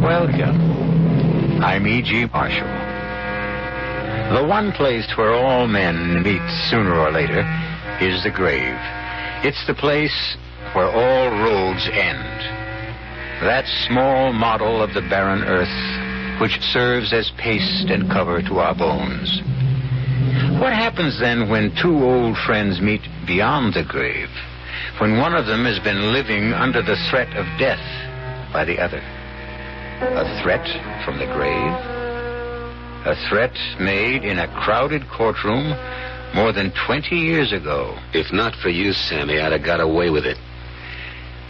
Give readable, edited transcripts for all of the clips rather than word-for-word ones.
Welcome. I'm E.G. Marshall. The one place where all men meet sooner or later is the grave. It's the place where all roads end. That small model of the barren earth which serves as paste and cover to our bones. What happens then when two old friends meet beyond the grave? When one of them has been living under the threat of death by the other? A threat from the grave? A threat made in a crowded courtroom more than 20 years ago. If not for you, Sammy, I'd have got away with it.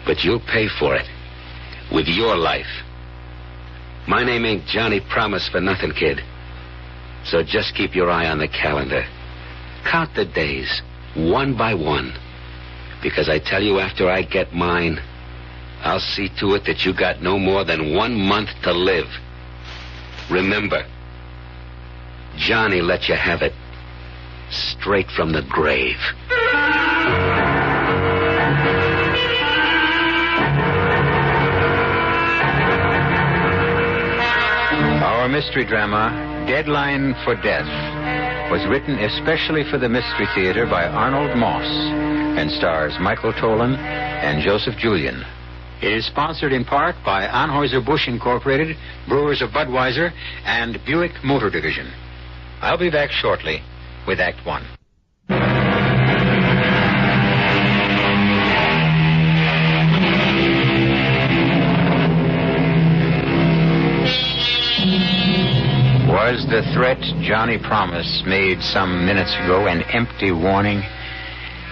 But you'll pay for it. With your life. My name ain't Johnny Promise for nothing, kid. So just keep your eye on the calendar. Count the days, one by one. Because I tell you, after I get mine, I'll see to it that you got no more than 1 month to live. Remember, Johnny let you have it straight from the grave. Our mystery drama, Deadline for Death, was written especially for the Mystery Theater by Arnold Moss and stars Michael Tolan and Joseph Julian. It is sponsored in part by Anheuser-Busch Incorporated, Brewers of Budweiser, and Buick Motor Division. I'll be back shortly with Act One. Was the threat Johnny Promise made some minutes ago an empty warning?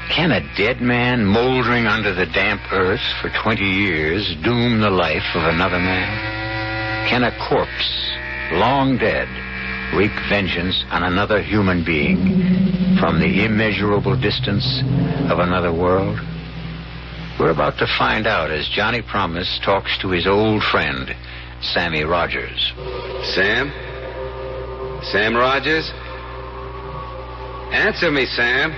Can a dead man moldering under the damp earth for 20 years doom the life of another man? Can a corpse, long dead, wreak vengeance on another human being from the immeasurable distance of another world? We're about to find out as Johnny Promise talks to his old friend, Sammy Rogers. Sam? Sam Rogers? Answer me, Sam.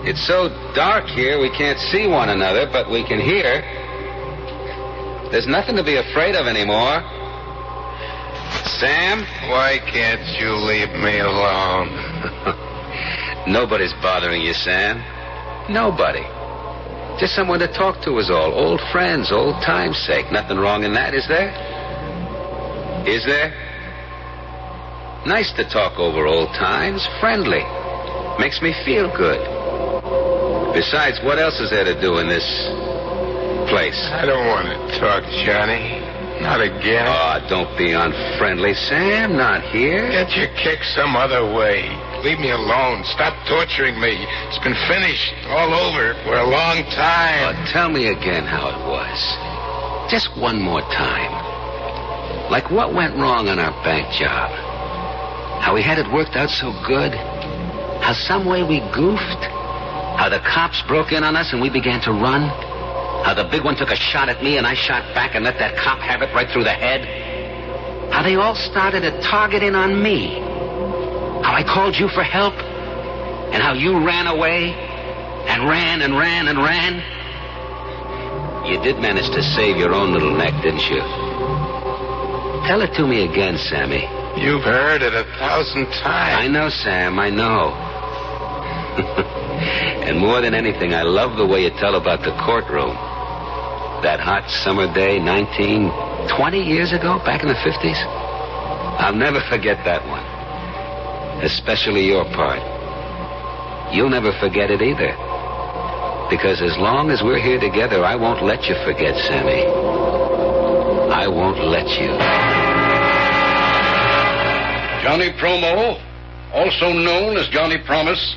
It's so dark here we can't see one another, but we can hear. There's nothing to be afraid of anymore. Sam? Why can't you leave me alone? Nobody's bothering you, Sam. Nobody. Just someone to talk to is all. Old friends, old time's sake. Nothing wrong in that, is there? Is there? Nice to talk over old times. Friendly. Makes me feel good. Besides, what else is there to do in this place? I don't want to talk, Johnny. Not again. Oh, don't be unfriendly, Sam. Not here. Get your kick some other way. Leave me alone. Stop torturing me. It's been finished all over for a long time. Oh, tell me again how it was. Just one more time. Like what went wrong on our bank job? How we had it worked out so good? How some way we goofed? How the cops broke in on us and we began to run? How the big one took a shot at me and I shot back and let that cop have it right through the head? How they all started to target in on me? How I called you for help? And how you ran away? And ran and ran and ran? You did manage to save your own little neck, didn't you? Tell it to me again, Sammy. You've heard it 1,000 times. I know, Sam, I know. And more than anything, I love the way you tell about the courtroom. That hot summer day 20 years ago, back in the 50s. I'll never forget that one. Especially your part. You'll never forget it either. Because as long as we're here together, I won't let you forget, Sammy. I won't let you. Johnny Promo, also known as Johnny Promise,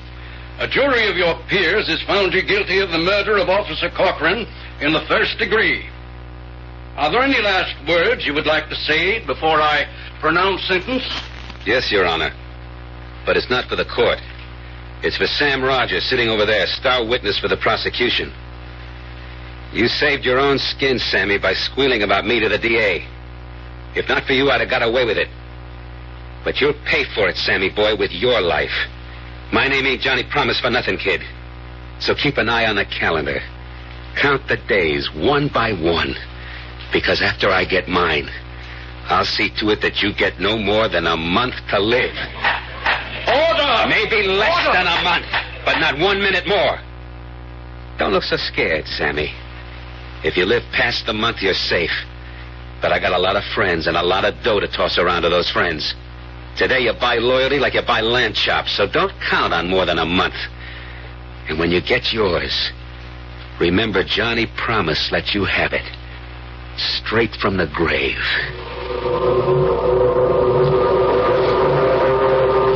a jury of your peers has found you guilty of the murder of Officer Corcoran in the first degree. Are there any last words you would like to say before I pronounce sentence? Yes, Your Honor. But it's not for the court. It's for Sam Rogers sitting over there, star witness for the prosecution. You saved your own skin, Sammy, by squealing about me to the DA. If not for you, I'd have got away with it. But you'll pay for it, Sammy boy, with your life. My name ain't Johnny Promise for nothing, kid. So keep an eye on the calendar. Count the days, one by one. Because after I get mine, I'll see to it that you get no more than a month to live. Order! Maybe less than a month, but not 1 minute more. Don't look so scared, Sammy. If you live past the month, you're safe. But I got a lot of friends and a lot of dough to toss around to those friends. Today you buy loyalty like you buy lamb chops, so don't count on more than a month. And when you get yours, remember Johnny Promise let you have it. Straight from the grave.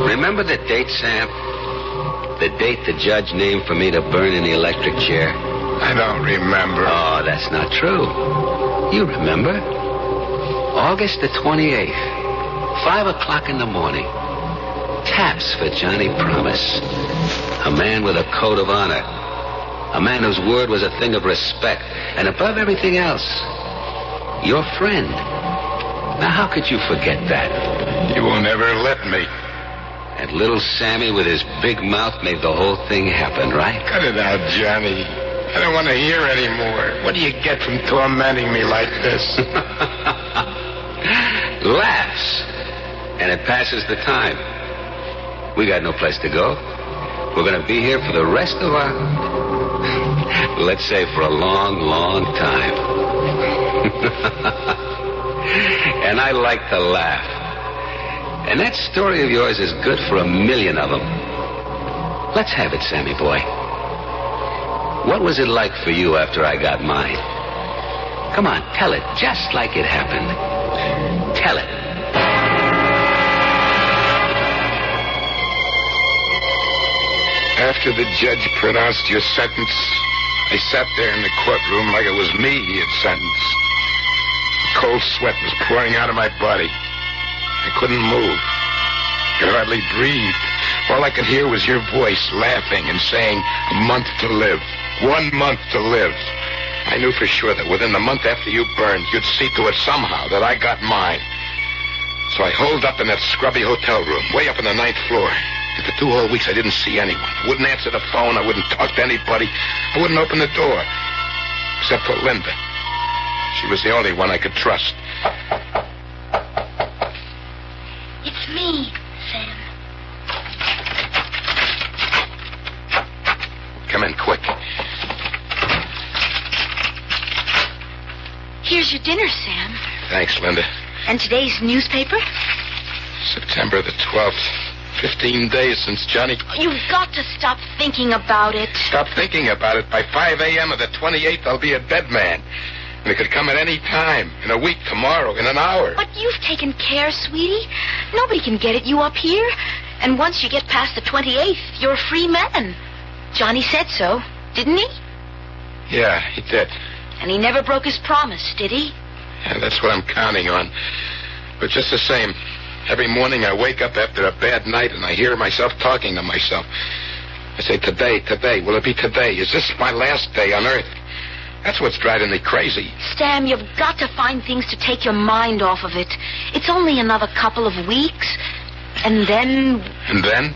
Remember the date, Sam? The date the judge named for me to burn in the electric chair? I don't remember. Oh, that's not true. You remember. August the 28th. 5 o'clock in the morning. Taps for Johnny Promise. A man with a code of honor. A man whose word was a thing of respect. And above everything else, your friend. Now, how could you forget that? You will never let me. And little Sammy with his big mouth made the whole thing happen, right? Cut it out, Johnny. I don't want to hear anymore. What do you get from tormenting me like this? Laughs. And it passes the time. We got no place to go. We're going to be here for the rest of our... let's say for a long, long time. And I like to laugh. And that story of yours is good for 1,000,000 of them. Let's have it, Sammy boy. What was it like for you after I got mine? Come on, tell it just like it happened. Tell it. After the judge pronounced your sentence, I sat there in the courtroom like it was me he had sentenced. A cold sweat was pouring out of my body. I couldn't move. Could hardly breathe. All I could hear was your voice laughing and saying, "A month to live. 1 month to live." I knew for sure that within the month after you burned, you'd see to it somehow that I got mine. So I holed up in that scrubby hotel room, way up on the 9th floor. And for 2 whole weeks, I didn't see anyone. I wouldn't answer the phone. I wouldn't talk to anybody. I wouldn't open the door. Except for Linda. She was the only one I could trust. It's me, Sam. Come in, quick. Here's your dinner, Sam. Thanks, Linda. And today's newspaper? September the 12th. 15 days since Johnny... You've got to stop thinking about it. Stop thinking about it. By 5 a.m. of the 28th, I'll be a dead man. And it could come at any time. In a week, tomorrow, in an hour. But you've taken care, sweetie. Nobody can get at you up here. And once you get past the 28th, you're a free man. Johnny said so, didn't he? Yeah, he did. And he never broke his promise, did he? Yeah, that's what I'm counting on. But just the same, every morning I wake up after a bad night and I hear myself talking to myself. I say, today, will it be today? Is this my last day on Earth? That's what's driving me crazy. Sam, you've got to find things to take your mind off of it. It's only another couple of weeks. And then... And then?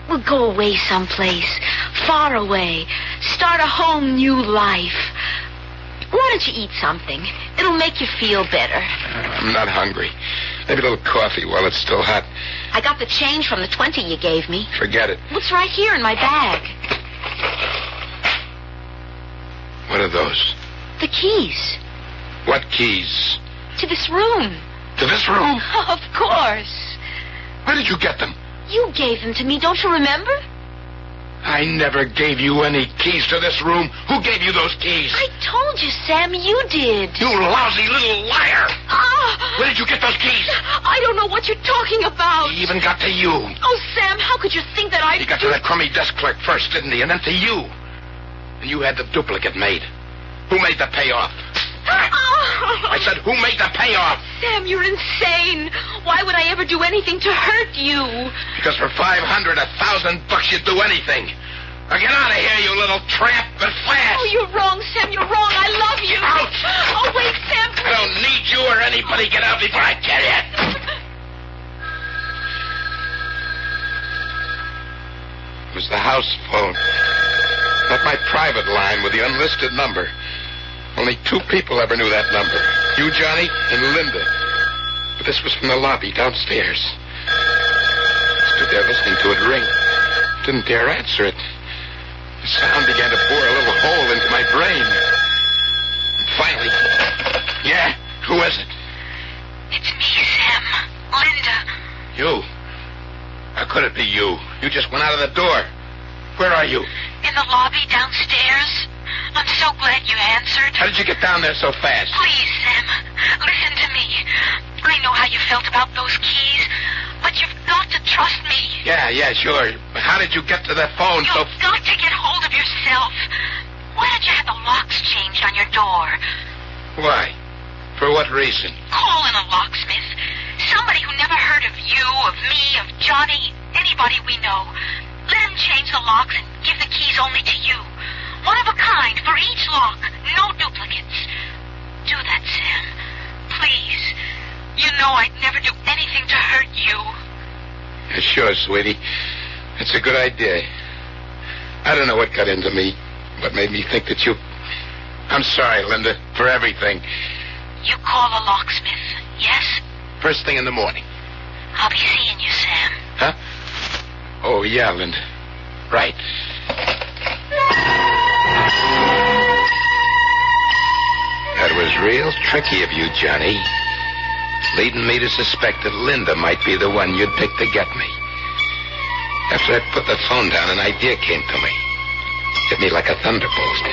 We'll go away someplace. Far away. Start a whole new life. Why don't you eat something? It'll make you feel better. I'm not hungry. Maybe a little coffee while it's still hot. I got the change from the 20 you gave me. Forget it. It's right here in my bag. What are those? The keys. What keys? To this room. To this room? Of course. Where did you get them? You gave them to me, don't you remember? I never gave you any keys to this room. Who gave you those keys? I told you, Sam, you did. You lousy little liar. Where did you get those keys? I don't know what you're talking about. He even got to you. Oh, Sam, how could you think that I... He got to that crummy desk clerk first, didn't he? And then to you. And you had the duplicate made. Who made the payoff? I said, who made the payoff? Sam, you're insane. Why would I ever do anything to hurt you? Because for $500, $1,000, you'd do anything. Now get out of here, you little tramp, but fast. Oh, you're wrong, Sam. You're wrong. I love you. Out. Oh, wait, Sam. I don't need you or anybody. Get out before I kill you. It was the house phone. Not my private line with the unlisted number. Only 2 people ever knew that number. You, Johnny, and Linda. But this was from the lobby downstairs. I stood there listening to it ring. Didn't dare answer it. The sound began to bore a little hole into my brain. And finally... Yeah? Who is it? It's me, Sam. Linda. You? How could it be you? You just went out of the door. Where are you? In the lobby downstairs. I'm so glad you answered. How did you get down there so fast? Please, Sam, listen to me. I know how you felt about those keys, but you've got to trust me. Yeah, sure. How did you get to that phone You've got to get hold of yourself. Why don't you have the locks changed on your door? Why? For what reason? Call in a locksmith. Somebody who never heard of you, of me, of Johnny, anybody we know. Let him change the locks and give the keys only to you. One of a kind for each lock. No duplicates. Do that, Sam. Please. You know I'd never do anything to hurt you. Yeah, sure, sweetie. It's a good idea. I don't know what got into me. What made me think that you... I'm sorry, Linda, for everything. You call a locksmith, yes? First thing in the morning. I'll be seeing you, Sam. Huh? Oh, yeah, Linda. Right. That was real tricky of you, Johnny. Leading me to suspect that Linda might be the one you'd pick to get me. After I put the phone down, an idea came to me. Hit me like a thunderbolt.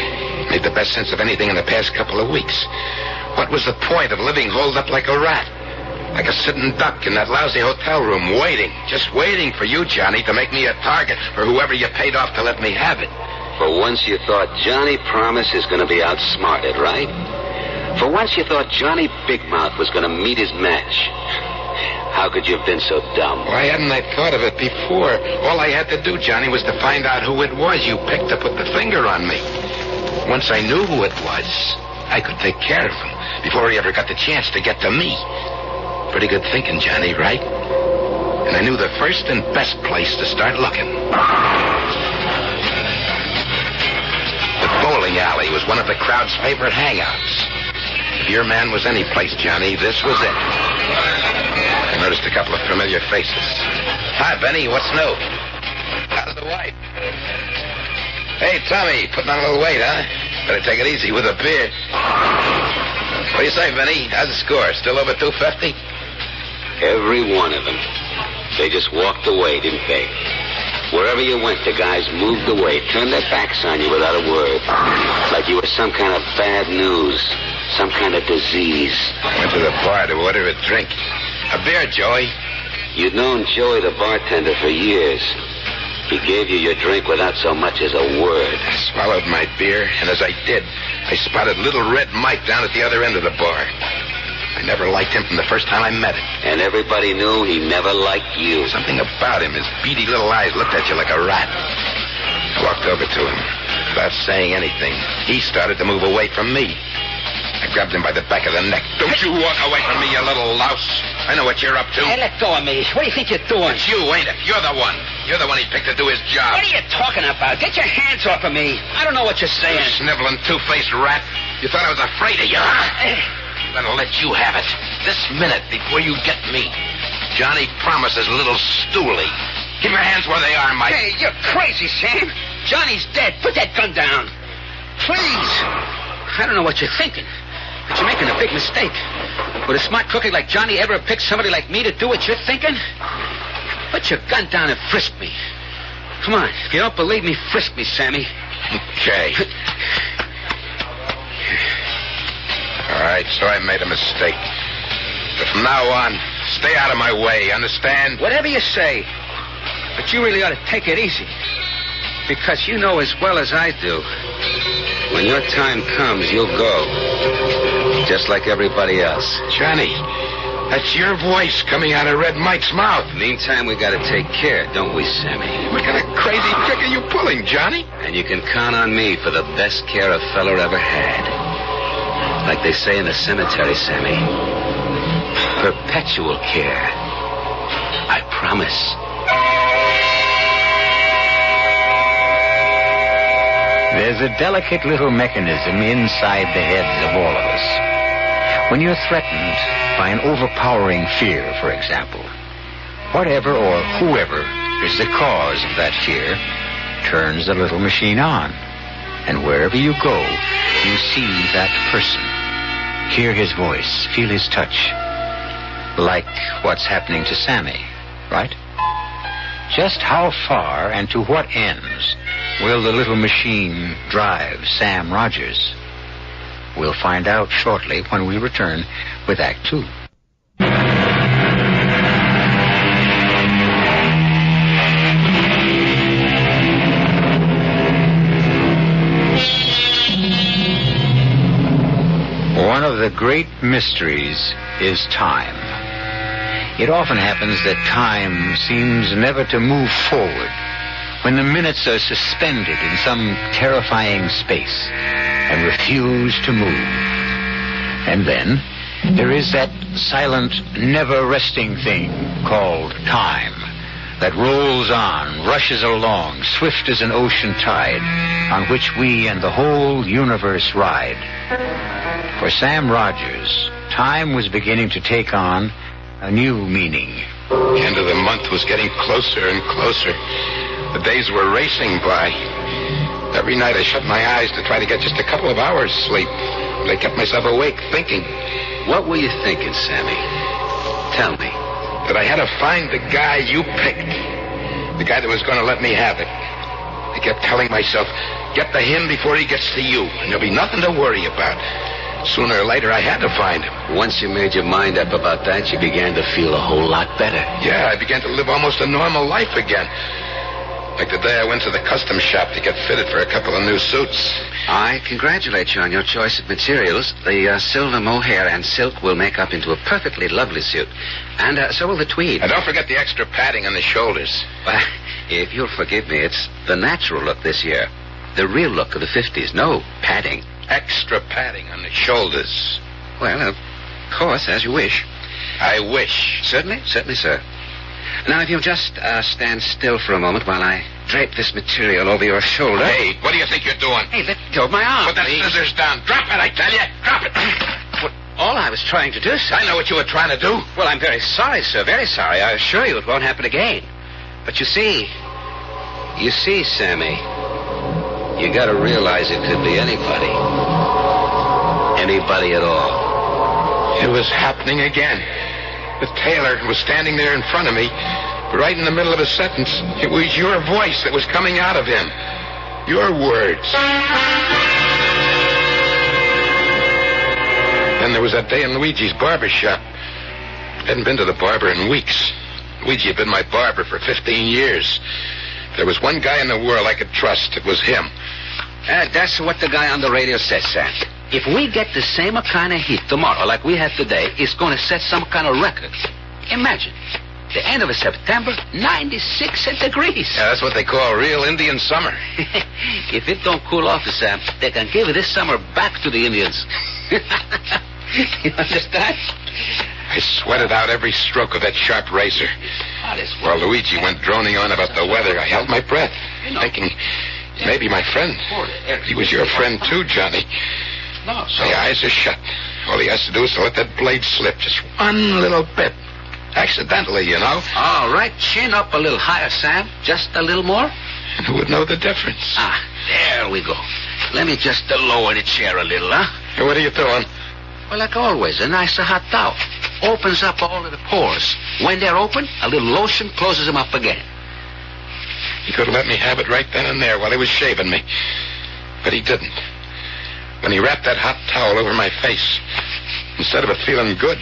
Made the best sense of anything in the past couple of weeks. What was the point of living holed up like a rat? Like a sitting duck in that lousy hotel room, waiting, just waiting for you, Johnny, to make me a target for whoever you paid off to let me have it. For once you thought Johnny Promise is going to be outsmarted, right? For once you thought Johnny Big Mouth was going to meet his match. How could you have been so dumb? Why hadn't I thought of it before? All I had to do, Johnny, was to find out who it was you picked to put the finger on me. Once I knew who it was, I could take care of him before he ever got the chance to get to me. Pretty good thinking, Johnny, right? And I knew the first and best place to start looking. The bowling alley was one of the crowd's favorite hangouts. If your man was any place, Johnny, this was it. I noticed a couple of familiar faces. Hi, Benny. What's new? How's the wife? Hey, Tommy. Putting on a little weight, huh? Better take it easy with a beer. What do you say, Benny? How's the score? Still over 250? Every one of them. They just walked away, didn't they? Wherever you went, the guys moved away, turned their backs on you without a word. Like you were some kind of bad news, some kind of disease. Went to the bar to order a drink. A beer, Joey. You'd known Joey the bartender for years. He gave you your drink without so much as a word. I swallowed my beer, and as I did, I spotted Little Red Mike down at the other end of the bar. I never liked him from the first time I met him. And everybody knew he never liked you. Something about him, his beady little eyes looked at you like a rat. I walked over to him. Without saying anything, he started to move away from me. I grabbed him by the back of the neck. Don't you walk away from me, you little louse. I know what you're up to. Hey, let go of me. What do you think you're doing? It's you, ain't it? You're the one. You're the one he picked to do his job. What are you talking about? Get your hands off of me. I don't know what you're saying. You sniveling, two-faced rat. You thought I was afraid of you, huh? I'm gonna let you have it. This minute, before you get me. Johnny Promise's little stoolie. Keep your hands where they are, Mike. Hey, you're crazy, Sam. Johnny's dead. Put that gun down. Please. I don't know what you're thinking, but you're making a big mistake. Would a smart crookie like Johnny ever pick somebody like me to do what you're thinking? Put your gun down and frisk me. Come on. If you don't believe me, frisk me, Sammy. Okay. All right, so I made a mistake. But from now on, stay out of my way, understand? Whatever you say. But you really ought to take it easy. Because you know as well as I do, when your time comes, you'll go. Just like everybody else. Johnny, that's your voice coming out of Red Mike's mouth. Meantime, we gotta take care, don't we, Sammy? What kind of crazy trick are you pulling, Johnny? And you can count on me for the best care a feller ever had. Like they say in the cemetery, Sammy. Perpetual care. I promise. There's a delicate little mechanism inside the heads of all of us. When you're threatened by an overpowering fear, for example, whatever or whoever is the cause of that fear turns the little machine on. And wherever you go, you see that person. Hear his voice, feel his touch. Like what's happening to Sammy, right? Just how far and to what ends will the little machine drive Sam Rogers? We'll find out shortly when we return with Act Two. One of the great mysteries is time. It often happens that time seems never to move forward, when the minutes are suspended in some terrifying space and refuse to move. And then there is that silent, never-resting thing called time that rolls on, rushes along, swift as an ocean tide, on which we and the whole universe ride. For Sam Rogers, time was beginning to take on a new meaning. The end of the month was getting closer and closer. The days were racing by. Every night I shut my eyes to try to get just a couple of hours sleep. But I kept myself awake thinking. What were you thinking, Sammy? Tell me. That I had to find the guy you picked. The guy that was going to let me have it. I kept telling myself, get to him before he gets to you, and there'll be nothing to worry about. Sooner or later, I had to find him. Once you made your mind up about that, you began to feel a whole lot better. Yeah, I began to live almost a normal life again. Like the day I went to the custom shop to get fitted for a couple of new suits. I congratulate you on your choice of materials. The silver mohair and silk will make up into a perfectly lovely suit. And so will the tweed. And don't forget the extra padding on the shoulders. Well, if you'll forgive me, it's the natural look this year. The real look of the 50s. No padding. Extra padding on the shoulders. Well, of course, as you wish. I wish. Certainly, sir. Now, if you'll just stand still for a moment while I drape this material over your shoulder. Hey, what do you think you're doing? Hey, let go of my arm, Put that please. scissors down. Drop it, I tell you. Drop it. What, all I was trying to do, sir. I know what you were trying to do. Well, I'm very sorry, sir. Very sorry. I assure you it won't happen again. But you see, Sammy, you got to realize it could be anybody. Anybody at all. It was happening again. The tailor was standing there in front of me, right in the middle of a sentence. It was your voice that was coming out of him. Your words. Then there was that day in Luigi's barber shop. Hadn't been to the barber in weeks. Luigi had been my barber for 15 years. If there was one guy in the world I could trust, it was him. That's what the guy on the radio says, Sam. If we get the same kind of heat tomorrow like we had today, it's going to set some kind of record. Imagine, the end of September, 96 degrees. Yeah, that's what they call real Indian summer. If it don't cool off, Sam, they can give this summer back to the Indians. You understand? I sweated out every stroke of that sharp razor. While Luigi went droning on about the weather, I held my breath, thinking, maybe my friend. He was your friend too, Johnny. No, so... My eyes are shut. All he has to do is to let that blade slip just one little bit. Accidentally, you know. All right, chin up a little higher, Sam. Just a little more. And who would know the difference? There we go. Let me just lower the chair a little, huh? Hey, what are you doing? Well, like always, a nice hot towel. Opens up all of the pores. When they're open, a little lotion closes them up again. He could have let me have it right then and there while he was shaving me. But he didn't. When he wrapped that hot towel over my face, instead of it feeling good,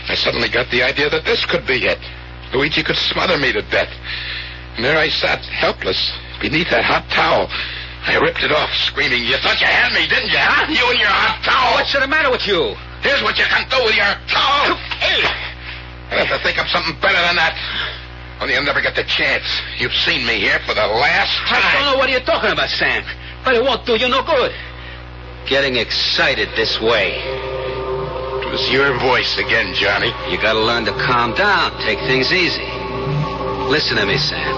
I suddenly got the idea that this could be it. Luigi could smother me to death. And there I sat, helpless, beneath that hot towel. I ripped it off, screaming, you thought you had me, didn't you, huh? You and your hot towel. What's the matter with you? Here's what you can do with your towel. Hey! I'll have to think of something better than that. Only I'll never get the chance. You've seen me here for the last time. I don't know what you're talking about, Sam. But it won't do you no good. Getting excited this way. It was your voice again, Johnny. You gotta learn to calm down. Take things easy. Listen to me, Sam.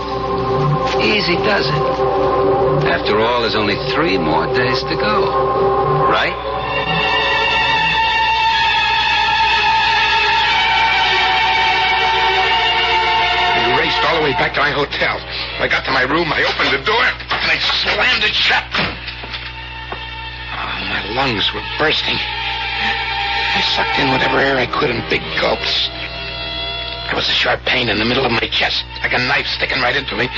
Easy does it. After all, there's only 3 more days to go. Right? I raced all the way back to my hotel. When I got to my room, I opened the door, and I slammed it shut. Oh, my lungs were bursting. I sucked in whatever air I could in big gulps. There was a sharp pain in the middle of my chest, like a knife sticking right into me.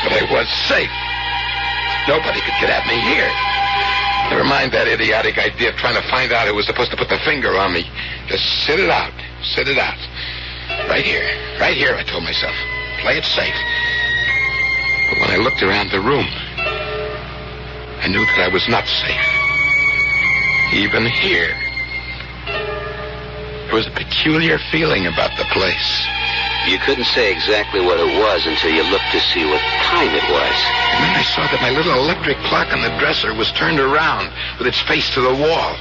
But I was safe. Nobody could get at me here. Never mind that idiotic idea of trying to find out who was supposed to put the finger on me. Just sit it out. Sit it out. Right here, I told myself. Play it safe. But when I looked around the room, I knew that I was not safe. Even here. There was a peculiar feeling about the place. You couldn't say exactly what it was until you looked to see what time it was. And then I saw that my little electric clock on the dresser was turned around with its face to the wall.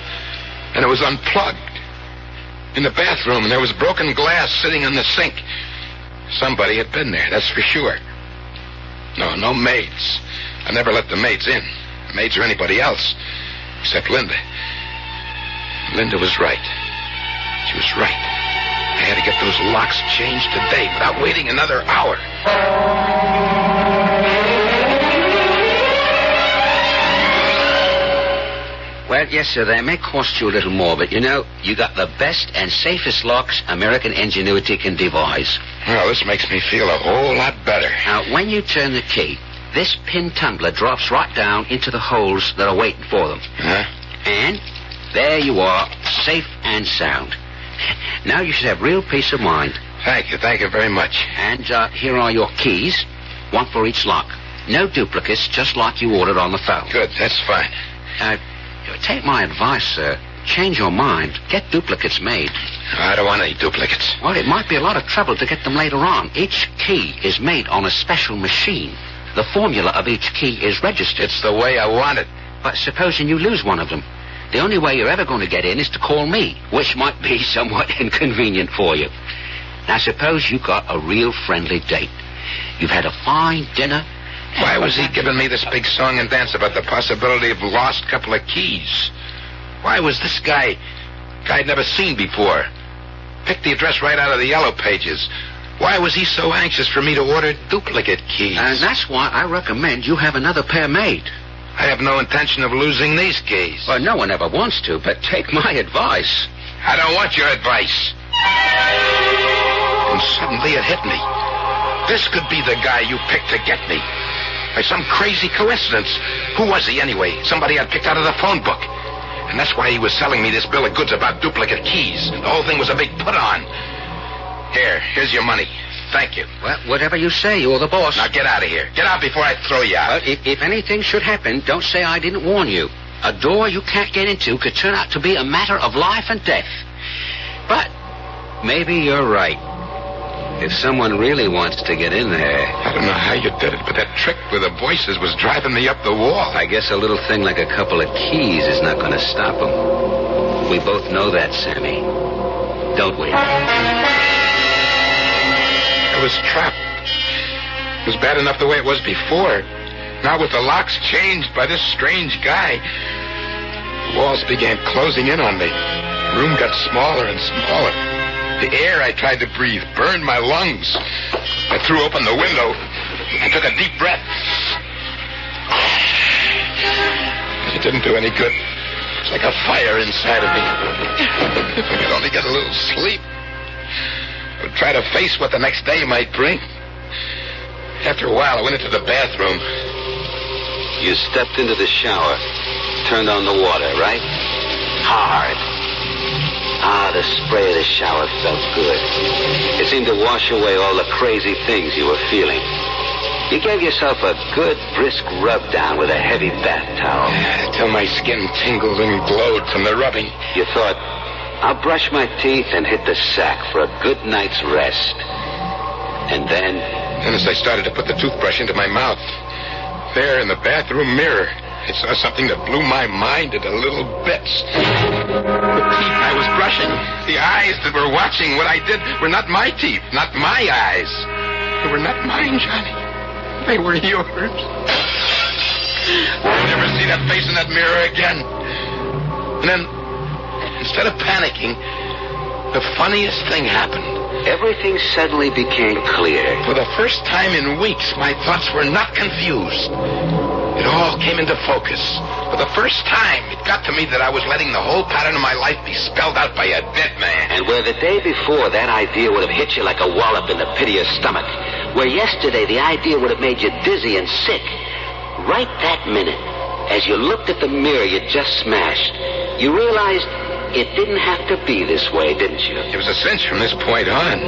And it was unplugged. In the bathroom, there was broken glass sitting in the sink. Somebody had been there, that's for sure. No maids. I never let the maids in. Maids or anybody else. Except Linda. Linda was right. She was right. I had to get those locks changed today without waiting another hour. Well, yes, sir, they may cost you a little more, but, you got the best and safest locks American ingenuity can devise. Well, this makes me feel a whole lot better. Now, when you turn the key, this pin tumbler drops right down into the holes that are waiting for them. Huh? And there you are, safe and sound. Now you should have real peace of mind. Thank you very much. And here are your keys, one for each lock. No duplicates, just like you ordered on the phone. Good, that's fine. Take my advice, sir. Change your mind. Get duplicates made. I don't want any duplicates. Well, it might be a lot of trouble to get them later on. Each key is made on a special machine. The formula of each key is registered. It's the way I want it. But supposing you lose one of them, the only way you're ever going to get in is to call me, which might be somewhat inconvenient for you. Now, suppose you got a real friendly date. You've had a fine dinner. Why was he giving me this big song and dance about the possibility of lost couple of keys? Why was this guy I'd never seen before? Picked the address right out of the yellow pages. Why was he so anxious for me to order duplicate keys? And that's why I recommend you have another pair made. I have no intention of losing these keys. Well, no one ever wants to, but take my advice. I don't want your advice. And suddenly it hit me. This could be the guy you picked to get me. By some crazy coincidence. Who was he anyway? Somebody I'd picked out of the phone book. And that's why he was selling me this bill of goods about duplicate keys. The whole thing was a big put-on. Here's your money. Thank you. Well, whatever you say, you're the boss. Now get out of here. Get out before I throw you out. Well, if anything should happen, don't say I didn't warn you. A door you can't get into could turn out to be a matter of life and death. But maybe you're right. If someone really wants to get in there... I don't know how you did it, but that trick with the voices was driving me up the wall. I guess a little thing like a couple of keys is not going to stop them. We both know that, Sammy. Don't we? I was trapped. It was bad enough the way it was before. Now with the locks changed by this strange guy, the walls began closing in on me. The room got smaller and smaller. The air I tried to breathe burned my lungs. I threw open the window and took a deep breath. But it didn't do any good. It's like a fire inside of me. If I could only get a little sleep. I would try to face what the next day might bring. After a while, I went into the bathroom. You stepped into the shower, turned on the water, right? Hard. The spray of the shower felt good. It seemed to wash away all the crazy things you were feeling. You gave yourself a good, brisk rub down with a heavy bath towel. Till my skin tingled and glowed from the rubbing. You thought, I'll brush my teeth and hit the sack for a good night's rest. And then... And as I started to put the toothbrush into my mouth, there in the bathroom mirror, I saw something that blew my mind into little bits. The teeth I was brushing, the eyes that were watching what I did were not my teeth, not my eyes. They were not mine, Johnny. They were yours. I'll never see that face in that mirror again. And then, instead of panicking, the funniest thing happened. Everything suddenly became clear. For the first time in weeks, my thoughts were not confused. It all came into focus. For the first time, it got to me that I was letting the whole pattern of my life be spelled out by a dead man. And where the day before that idea would have hit you like a wallop in the pit of your stomach, where yesterday the idea would have made you dizzy and sick, right that minute, as you looked at the mirror you just smashed, you realized it didn't have to be this way, didn't you? It was a cinch from this point on.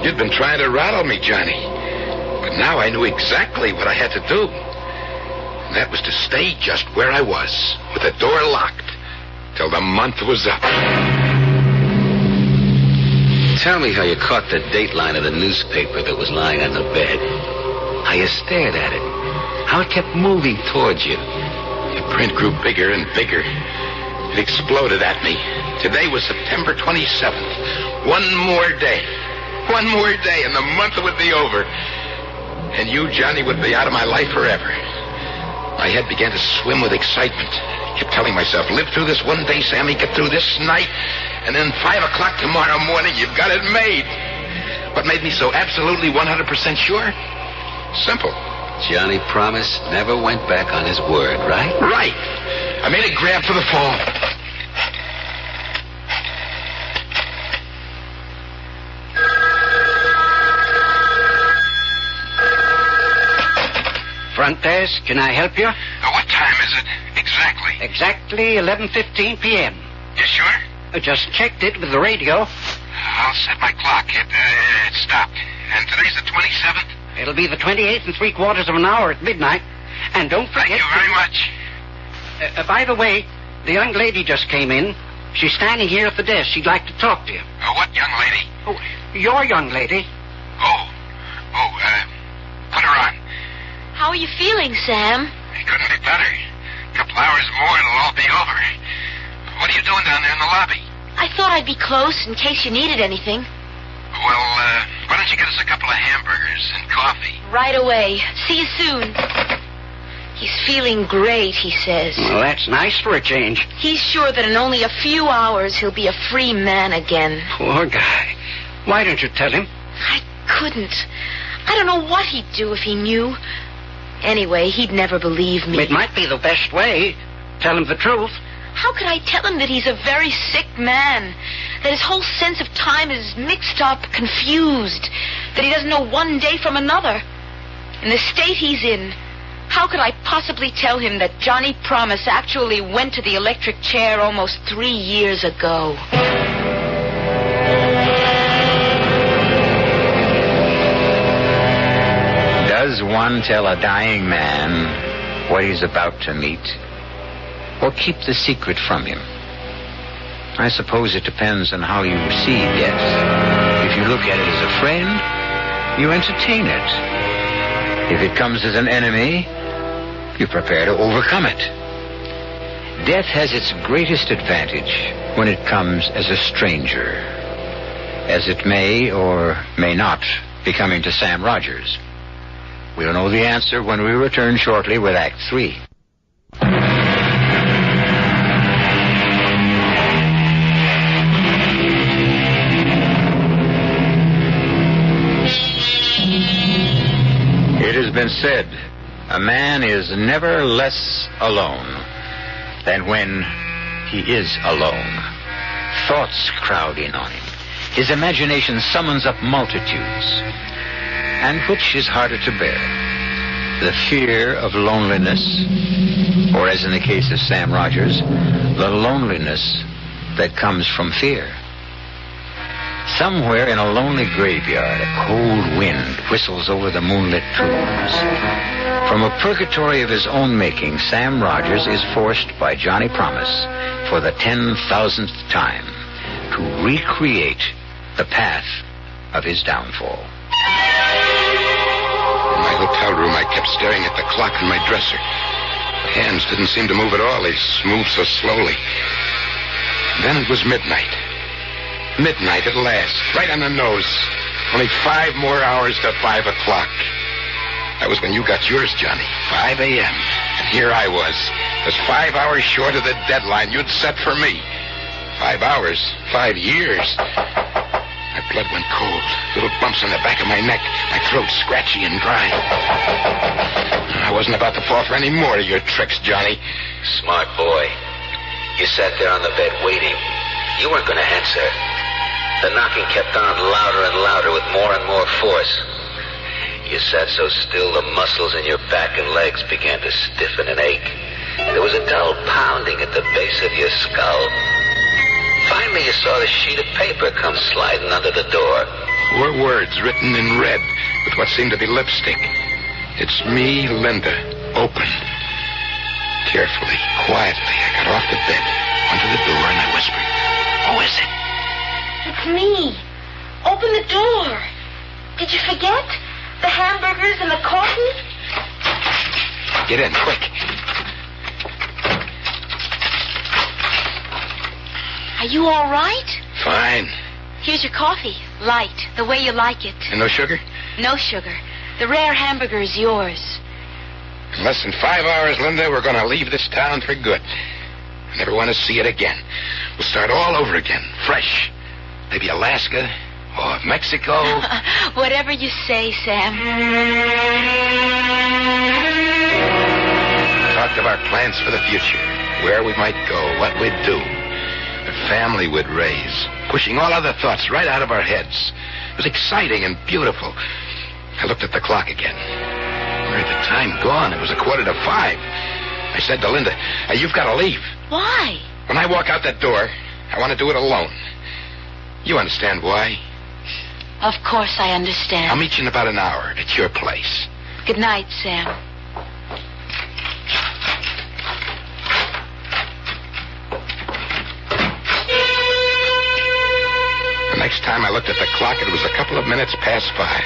You'd been trying to rattle me, Johnny. But now I knew exactly what I had to do. And that was to stay just where I was, with the door locked, till the month was up. Tell me how you caught the dateline of the newspaper that was lying on the bed. How you stared at it. How it kept moving towards you. The print grew bigger and bigger. It exploded at me. Today was September 27th. One more day. One more day, and the month would be over. And you, Johnny, would be out of my life forever. My head began to swim with excitement. I kept telling myself, live through this one day, Sammy, get through this night, and then 5 o'clock tomorrow morning, you've got it made. What made me so absolutely 100% sure? Simple. Johnny Promise never went back on his word, right? Right. I made a grab for the phone. Front desk, can I help you? What time is it? Exactly. Exactly 11:15 p.m. You sure? I just checked it with the radio. I'll set my clock. It stopped. And today's the 27th? It'll be the 28th and 3/4 of an hour at midnight. And don't forget... Thank you very much. By the way, the young lady just came in. She's standing here at the desk. She'd like to talk to you. What young lady? Oh, your young lady. Put her on. How are you feeling, Sam? It couldn't be better. A couple hours more and it'll all be over. What are you doing down there in the lobby? I thought I'd be close in case you needed anything. Well, why don't you get us a couple of hamburgers and coffee? Right away. See you soon. He's feeling great, he says. Well, that's nice for a change. He's sure that in only a few hours he'll be a free man again. Poor guy. Why don't you tell him? I couldn't. I don't know what he'd do if he knew. Anyway, he'd never believe me. It might be the best way. Tell him the truth. How could I tell him that he's a very sick man? That his whole sense of time is mixed up, confused. That he doesn't know one day from another. In the state he's in, how could I possibly tell him that Johnny Promise actually went to the electric chair almost 3 years ago? Does one tell a dying man what he's about to meet? Or keep the secret from him? I suppose it depends on how you see death. If you look at it as a friend, you entertain it. If it comes as an enemy, you prepare to overcome it. Death has its greatest advantage when it comes as a stranger, as it may or may not be coming to Sam Rogers. We'll know the answer when we return shortly with Act 3. It has been said, a man is never less alone than when he is alone. Thoughts crowd in on him. His imagination summons up multitudes. And which is harder to bear? The fear of loneliness, or as in the case of Sam Rogers, the loneliness that comes from fear. Somewhere in a lonely graveyard, a cold wind whistles over the moonlit tombs. From a purgatory of his own making, Sam Rogers is forced by Johnny Promise for the 10,000th time to recreate the path of his downfall. In my hotel room, I kept staring at the clock on my dresser. The hands didn't seem to move at all. They moved so slowly. Then it was midnight. Midnight at last, right on the nose. Only 5 more hours to 5 o'clock. That was when you got yours, Johnny. 5 a.m. And Here I was, just 5 hours short of the deadline you'd set for me. 5 hours, 5 years. My blood went cold. Little bumps on the back of my neck. My throat scratchy and dry. I wasn't about to fall for any more of your tricks, Johnny. Smart boy. You sat there on the bed waiting. You weren't going to answer. The knocking kept on louder and louder with more and more force. You sat so still the muscles in your back and legs began to stiffen and ache. There was a dull pounding at the base of your skull. Finally, you saw the sheet of paper come sliding under the door. 4 words written in red with what seemed to be lipstick. It's me, Linda. Open. Carefully, quietly, I got off the bed, went to the door, and I whispered, "Who is it?" It's me. Open the door. Did you forget? The hamburgers and the coffee? Get in, quick. Are you all right? Fine. Here's your coffee. Light, the way you like it. And no sugar? No sugar. The rare hamburger is yours. In less than 5 hours, Linda, we're going to leave this town for good. I never want to see it again. We'll start all over again, fresh. Maybe Alaska or Mexico. Whatever you say, Sam. We talked of our plans for the future, where we might go, what we'd do, the family we'd raise, pushing all other thoughts right out of our heads. It was exciting and beautiful. I looked at the clock again. Where had the time gone? It was 5:15. I said to Linda, "You've got to leave." Why? When I walk out that door, I want to do it alone. You understand why? Of course I understand. I'll meet you in about an hour at your place. Good night, Sam. The next time I looked at the clock, it was a couple of minutes past 5.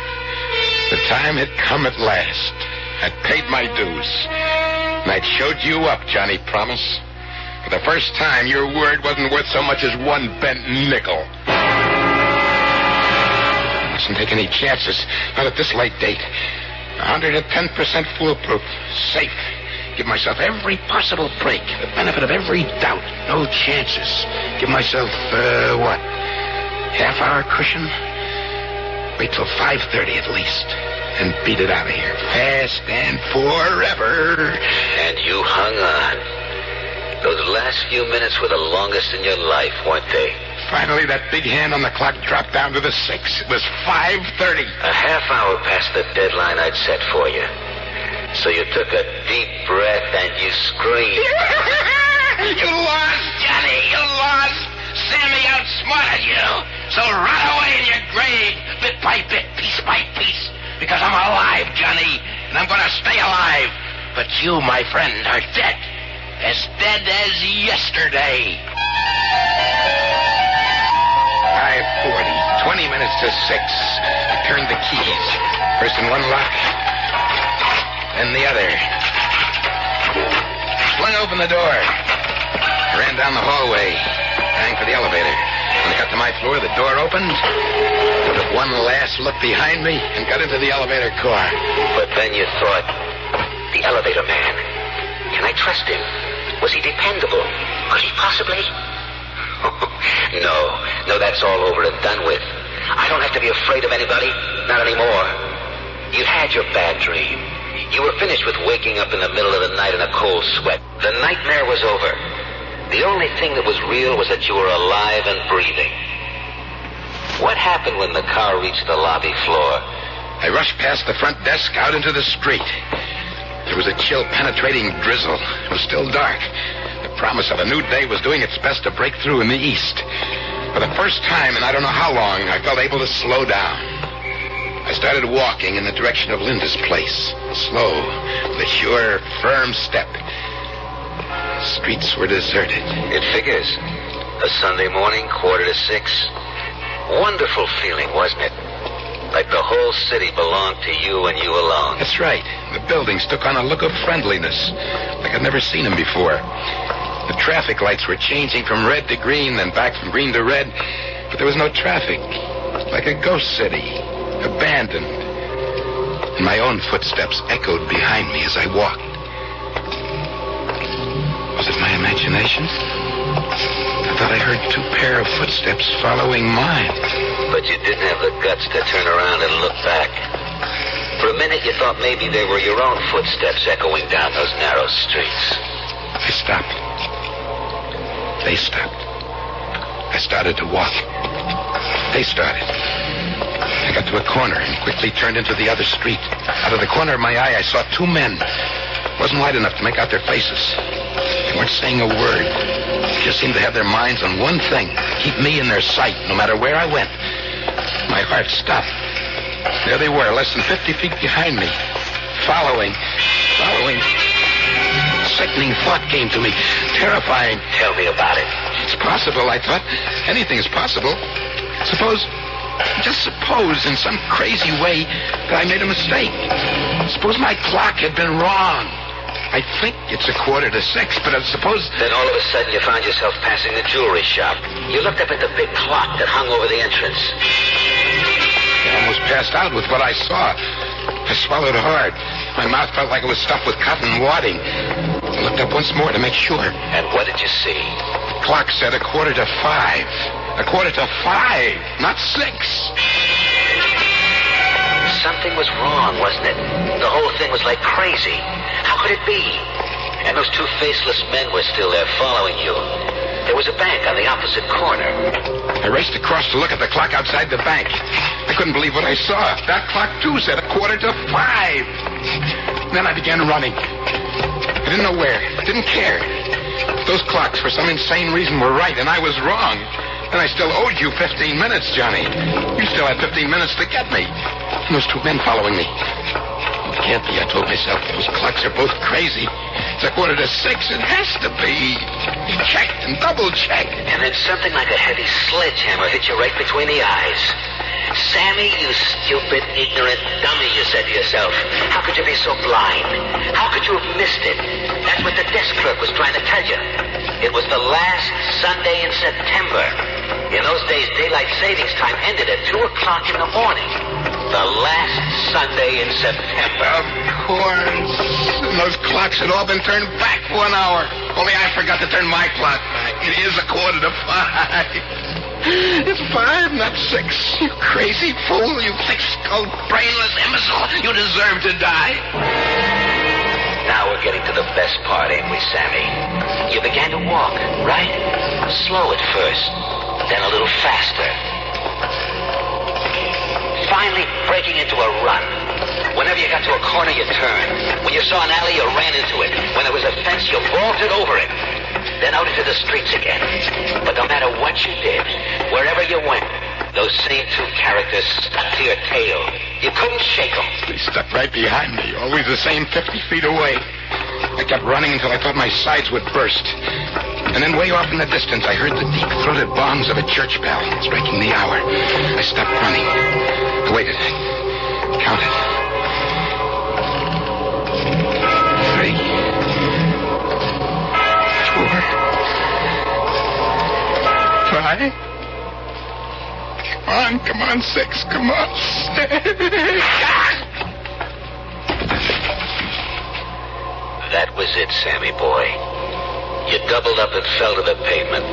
The time had come at last. I'd paid my dues. And I'd showed you up, Johnny Promise. For the first time, your word wasn't worth so much as 1 bent nickel. I mustn't take any chances, not at this late date. 110% foolproof, safe. Give myself every possible break, the benefit of every doubt, no chances. Give myself, half-hour cushion? Wait till 5:30 at least, and beat it out of here, fast and forever. And you hung on. Those last few minutes were the longest in your life, weren't they? Finally, that big hand on the clock dropped down to the 6. It was 5:30. A half hour past the deadline I'd set for you. So you took a deep breath and you screamed. You lost, Johnny, you lost. Sammy outsmarted you. So rot away in your grave, bit by bit, piece by piece. Because I'm alive, Johnny, and I'm going to stay alive. But you, my friend, are dead. As dead as yesterday. 5:40, 20 minutes to 6. I turned the keys. First in one lock, then the other. Flung open the door. I ran down the hallway, rang for the elevator. When I got to my floor, the door opened. I took one last look behind me and got into the elevator car. But then you thought, the elevator man, can I trust him? Was he dependable? Could he possibly? No, that's all over and done with. I don't have to be afraid of anybody, not anymore. You had your bad dream. You were finished with waking up in the middle of the night in a cold sweat. The nightmare was over. The only thing that was real was that you were alive and breathing. What happened when the car reached the lobby floor? I rushed past the front desk out into the street. There was a chill, penetrating drizzle. It was still dark. The promise of a new day was doing its best to break through in the east. For the first time in I don't know how long, I felt able to slow down. I started walking in the direction of Linda's place. Slow, with a sure, firm step. The streets were deserted. It figures. A Sunday morning, 5:45. Wonderful feeling, wasn't it? Like the whole city belonged to you and you alone. That's right. The buildings took on a look of friendliness, like I'd never seen them before. The traffic lights were changing from red to green, then back from green to red, but there was no traffic. Like a ghost city, abandoned. And my own footsteps echoed behind me as I walked. imagination. I thought I heard 2 pair of footsteps following mine. But you didn't have the guts to turn around and look back. For a minute, you thought maybe they were your own footsteps echoing down those narrow streets. I stopped. They stopped. I started to walk. They started. I got to a corner and quickly turned into the other street. Out of the corner of my eye, I saw 2 men. It wasn't light enough to make out their faces. They weren't saying a word. They just seemed to have their minds on one thing. Keep me in their sight, no matter where I went. My heart stopped. There they were, less than 50 feet behind me. Following. Sickening thought came to me. Terrifying. Tell me about it. It's possible, I thought. Anything's possible. Just suppose in some crazy way that I made a mistake. Suppose my clock had been wrong. I think it's 5:45, but I suppose... Then all of a sudden you found yourself passing the jewelry shop. You looked up at the big clock that hung over the entrance. I almost passed out with what I saw. I swallowed hard. My mouth felt like it was stuffed with cotton wadding. I looked up once more to make sure. And what did you see? The clock said 5:15. 5:15, not 6. Something was wrong, wasn't it? The whole thing was like crazy. How could it be? And those 2 faceless men were still there following you. There was a bank on the opposite corner. I raced across to look at the clock outside the bank. I couldn't believe what I saw. That clock, too, said 5:15. Then I began running. I didn't know where. Didn't care. Those clocks, for some insane reason, were right, and I was wrong. And I still owed you 15 minutes, Johnny. You still had 15 minutes to get me. And those 2 men following me. It can't be, I told myself. Those clocks are both crazy. It's 5:45. It has to be. Checked and double-checked. And then something like a heavy sledgehammer hit you right between the eyes. Sammy, you stupid, ignorant dummy, you said to yourself. How could you be so blind? How could you have missed it? That's what the desk clerk was trying to tell you. It was the last Sunday in September. In those days, daylight savings time ended at 2 o'clock in the morning. The last Sunday in September. Of course. And those clocks had all been turned back 1 hour. Only I forgot to turn my clock back. It is 5:15. It's 5, not 6. You crazy fool. You thick-skulled, brainless imbecile. You deserve to die. Now we're getting to the best part, ain't we, Sammy? You began to walk, right? Slow at first, then a little faster. Finally breaking into a run. Whenever you got to a corner, you turned. When you saw an alley, you ran into it. When there was a fence, you vaulted over it. Then out into the streets again. But no matter what you did, wherever you went, those same 2 characters stuck to your tail. You couldn't shake them. They stuck right behind me, always the same 50 feet away. I kept running until I thought my sides would burst. And then way off in the distance, I heard the deep-throated bongs of a church bell striking the hour. I stopped running. I waited. Counted. 3, 4, 5. Come on, 6. Come on. That was it, Sammy boy. You doubled up and fell to the pavement.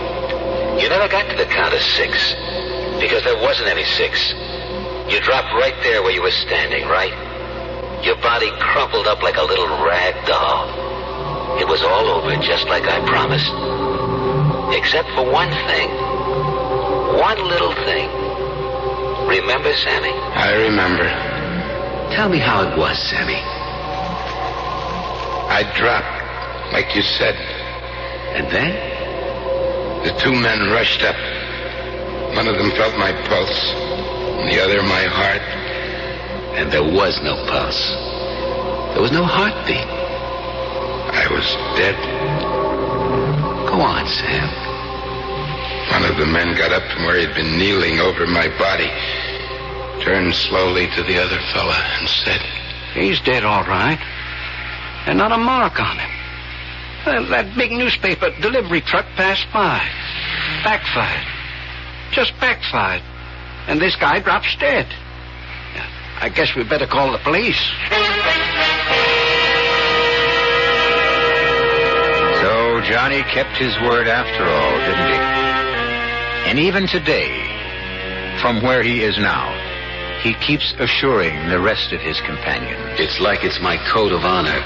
You never got to the count of 6, because there wasn't any 6. You dropped right there where you were standing, right? Your body crumpled up like a little rag doll. It was all over, just like I promised. Except for one thing. One little thing. Remember, Sammy? I remember. Tell me how it was, Sammy. I dropped, like you said. And then? The 2 men rushed up. One of them felt my pulse, and the other my heart. And there was no pulse. There was no heartbeat. I was dead. Go on, Sam. One of the men got up from where he'd been kneeling over my body, turned slowly to the other fella, and said, He's dead, all right. And not a mark on him. That big newspaper delivery truck passed by. Backfired. Just backfired. And this guy drops dead. I guess we better call the police. So Johnny kept his word after all, didn't he? And even today, from where he is now, he keeps assuring the rest of his companions. It's like it's my code of honor.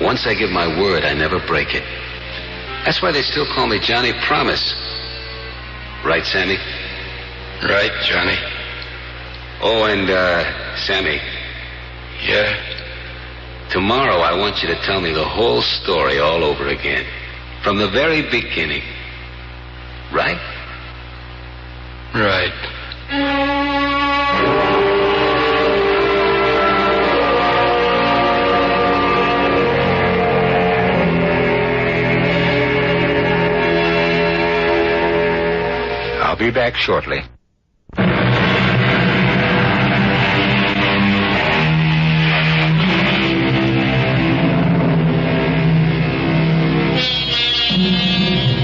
Once I give my word, I never break it. That's why they still call me Johnny Promise. Right, Sammy? Right, Johnny. Oh, and, Sammy. Yeah? Tomorrow I want you to tell me the whole story all over again. From the very beginning. Right? Right. I'll be back shortly.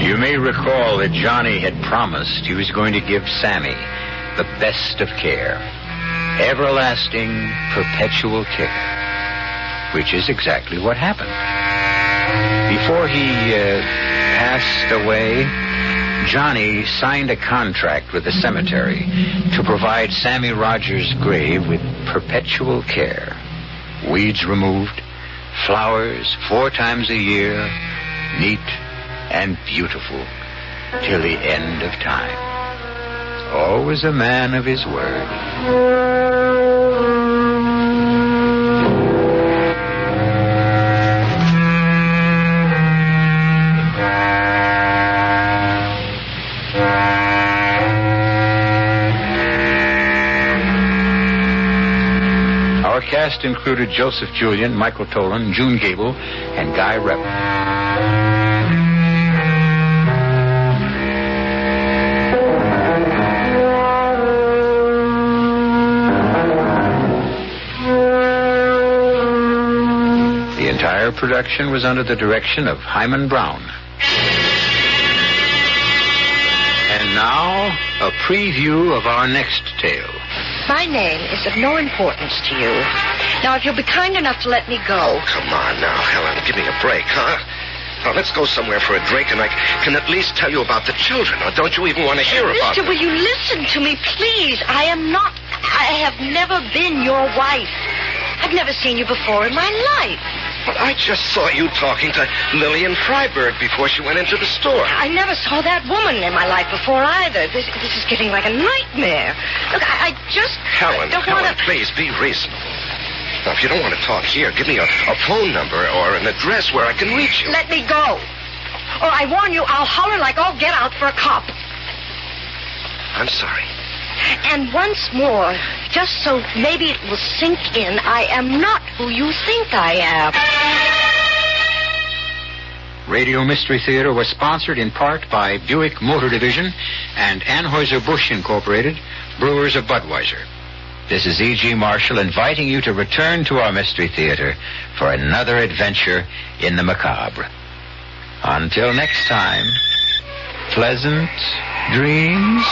You may recall that Johnny had promised he was going to give Sammy the best of care. Everlasting, perpetual care. Which is exactly what happened. Before he passed away, Johnny signed a contract with the cemetery to provide Sammy Rogers' grave with perpetual care. Weeds removed, flowers 4 times a year, neat and beautiful, till the end of time. Always a man of his word. Our cast included Joseph Julian, Michael Tolan, June Gable, and Guy Rep. The entire production was under the direction of Hyman Brown. And now, a preview of our next tale. My name is of no importance to you. Now, if you'll be kind enough to let me go. Oh, come on now, Helen. Give me a break, huh? Now, let's go somewhere for a drink, and I can at least tell you about the children. Or don't you even want to hear about Mister, them? will you listen to me, please? I have never been your wife. I've never seen you before in my life. But I just saw you talking to Lillian Freiberg before she went into the store. I never saw that woman in my life before either. This is getting like a nightmare. Look, I just Helen, don't want to... please, be reasonable. Now, if you don't want to talk here, give me a phone number or an address where I can reach you. Let me go. Or I warn you, I'll holler like all get out for a cop. I'm sorry. And once more, just so maybe it will sink in, I am not who you think I am. Radio Mystery Theater was sponsored in part by Buick Motor Division and Anheuser-Busch Incorporated, brewers of Budweiser. This is E.G. Marshall inviting you to return to our Mystery Theater for another adventure in the macabre. Until next time, pleasant dreams.